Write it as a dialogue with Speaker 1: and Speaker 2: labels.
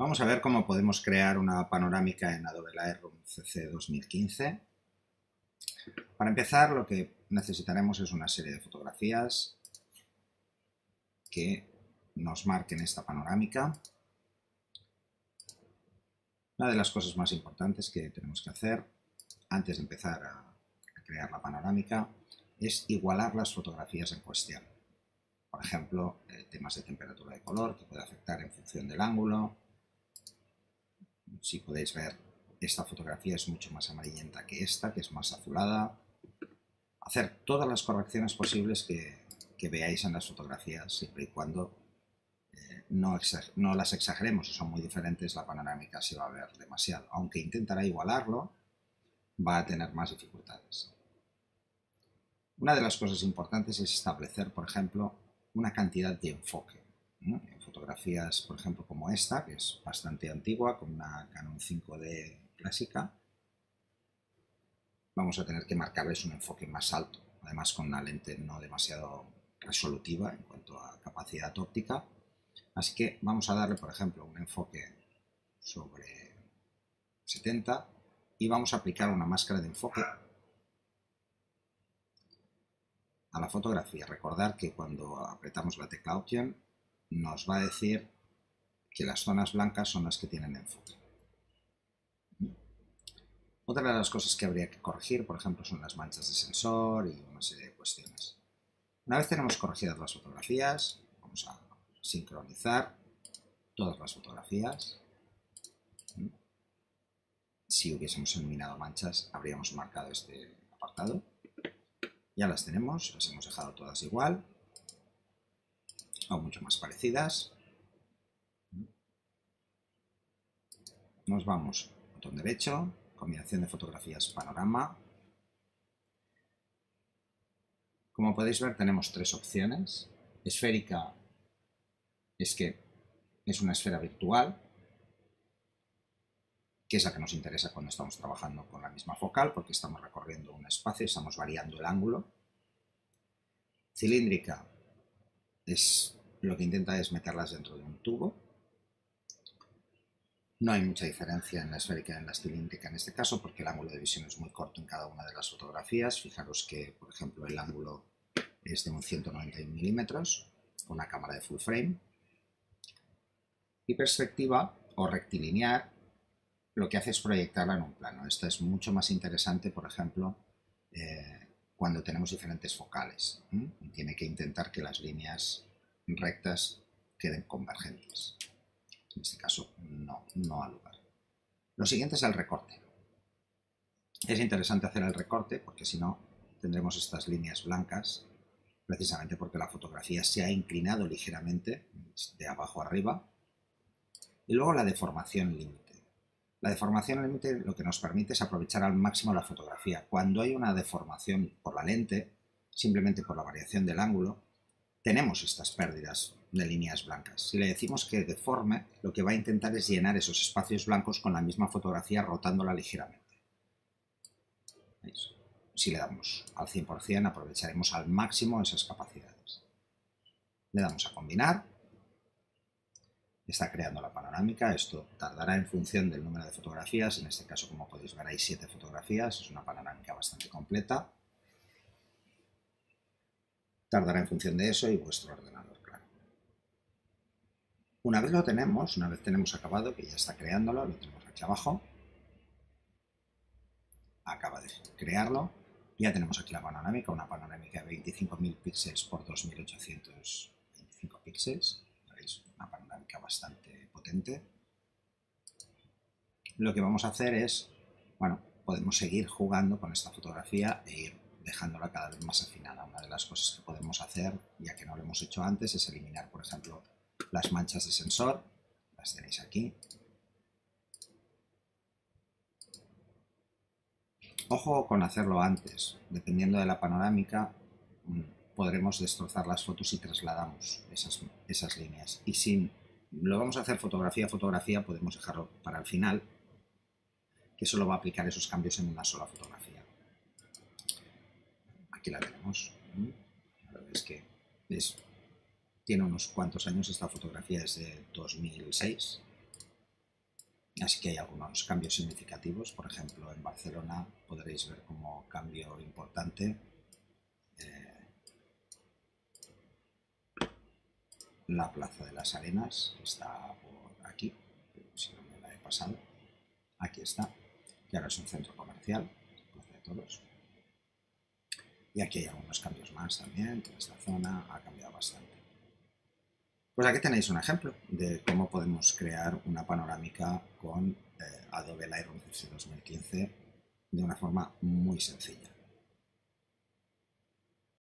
Speaker 1: Vamos a ver cómo podemos crear una panorámica en Adobe Lightroom CC 2015. Para empezar, lo que necesitaremos es una serie de fotografías que nos marquen esta panorámica. Una de las cosas más importantes que tenemos que hacer antes de empezar a crear la panorámica es igualar las fotografías en cuestión. Por ejemplo, temas de temperatura de color que puede afectar en función del ángulo. Si podéis ver, esta fotografía es mucho más amarillenta que esta, que es más azulada. Hacer todas las correcciones posibles que veáis en las fotografías, siempre y cuando no las exageremos. Si son muy diferentes, la panorámica se va a ver demasiado. Aunque intentará igualarlo, va a tener más dificultades. Una de las cosas importantes es establecer, por ejemplo, una cantidad de enfoque. En fotografías, por ejemplo, como esta, que es bastante antigua, con una Canon 5D clásica, vamos a tener que marcarles un enfoque más alto, además con una lente no demasiado resolutiva en cuanto a capacidad óptica. Así que vamos a darle, por ejemplo, un enfoque sobre 70 y vamos a aplicar una máscara de enfoque a la fotografía. Recordad que cuando apretamos la tecla Option nos va a decir que las zonas blancas son las que tienen enfoque. Otra de las cosas que habría que corregir, por ejemplo, son las manchas de sensor y una serie de cuestiones. Una vez tenemos corregidas las fotografías, vamos a sincronizar todas las fotografías. Si hubiésemos eliminado manchas, habríamos marcado este apartado. Ya las tenemos, las hemos dejado todas igual o mucho más parecidas. Nos vamos, botón derecho, combinación de fotografías panorama. Como podéis ver, tenemos tres opciones. Esférica es una esfera virtual, que es la que nos interesa cuando estamos trabajando con la misma focal, porque estamos recorriendo un espacio, estamos variando el ángulo. Cilíndrica lo que intenta es meterlas dentro de un tubo. No hay mucha diferencia en la esférica y en la cilíndrica en este caso, porque el ángulo de visión es muy corto en cada una de las fotografías. Fijaros que, por ejemplo, el ángulo es de un 191 milímetros, con una cámara de full frame. Y perspectiva o rectilinear lo que hace es proyectarla en un plano. Esta es mucho más interesante, por ejemplo, cuando tenemos diferentes focales. Tiene que intentar que las líneas rectas queden convergentes. En este caso no ha lugar. Lo siguiente es el recorte. Es interesante hacer el recorte porque si no tendremos estas líneas blancas, precisamente porque la fotografía se ha inclinado ligeramente de abajo a arriba. Y luego la deformación límite. La deformación límite lo que nos permite es aprovechar al máximo la fotografía. Cuando hay una deformación por la lente, simplemente por la variación del ángulo, tenemos estas pérdidas de líneas blancas. Si le decimos que deforme, lo que va a intentar es llenar esos espacios blancos con la misma fotografía rotándola ligeramente. ¿Veis? Si le damos al 100%, aprovecharemos al máximo esas capacidades. Le damos a combinar. Está creando la panorámica. Esto tardará en función del número de fotografías. En este caso, como podéis ver, hay 7 fotografías. Es una panorámica bastante completa. Tardará en función de eso y vuestro ordenador, claro. Una vez lo tenemos, una vez tenemos acabado, que ya está creándolo, lo tenemos aquí abajo. Acaba de crearlo. Ya tenemos aquí la panorámica, una panorámica de 25.000 píxeles por 2.825 píxeles. ¿Veis? Una panorámica bastante potente. Lo que vamos a hacer es, podemos seguir jugando con esta fotografía e ir dejándola cada vez más afinada. Una de las cosas que podemos hacer, ya que no lo hemos hecho antes, es eliminar, por ejemplo, las manchas de sensor. Las tenéis aquí. Ojo con hacerlo antes. Dependiendo de la panorámica, podremos destrozar las fotos si trasladamos esas líneas. Y si lo vamos a hacer fotografía a fotografía, podemos dejarlo para el final, que solo va a aplicar esos cambios en una sola fotografía. Aquí la tenemos. La verdad es que tiene unos cuantos años. Esta fotografía es de 2006. Así que hay algunos cambios significativos. Por ejemplo, en Barcelona podréis ver como cambio importante la Plaza de las Arenas, que está por aquí, si no me la he pasado. Aquí está, que ahora es un centro comercial, Plaza de Toros. Y aquí hay algunos cambios más también, toda esta zona ha cambiado bastante. Pues aquí tenéis un ejemplo de cómo podemos crear una panorámica con Adobe Lightroom CC 2015 de una forma muy sencilla.